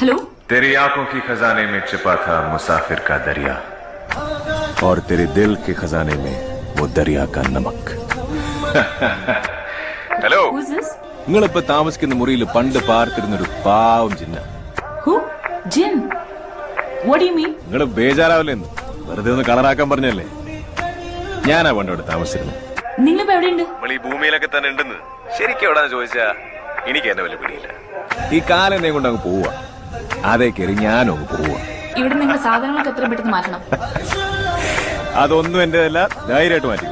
Hello. तेरी आंखों की खजाने में छिपा था मुसाफिर का दरिया और तेरे दिल के खजाने में वो दरिया का नमक. ഹലോ, നിങ്ങളിപ്പോ താമസിക്കുന്ന മുറിയിൽ പണ്ട് പാർത്തിരുന്നൊരു പാവം Jinnah. Who? Jinn? What do you mean? നിങ്ങൾ ബേജാറാവില്ലെന്ന് വെറുതെ ഒന്ന് കളറാക്കാൻ പറഞ്ഞല്ലേ. ഞാനാ പണ്ടോട് താമസിച്ചിരുന്നത്. നിങ്ങളിപ്പോ എവിടെയുണ്ട്? നമ്മൾ ഈ ഭൂമിയിലൊക്കെ തന്നെ ഉണ്ടെന്ന്. ശരിക്കും എവിടാന്ന് ചോദിച്ചാ എനിക്ക് എന്നെ വലിയ പിടിയില്ല. ഈ കാലെന്നെ കൊണ്ട് അങ്ങ് പോവാ. അതേ കയറി ഞാനും അങ്ങ് പോവാ. ഇവിടെ നിങ്ങളുടെ സാധനങ്ങളൊക്കെ എത്ര പെട്ടെന്ന് മാറ്റണം? അതൊന്നും എന്റെതല്ല, ധൈര്യമായിട്ട് മാറ്റി.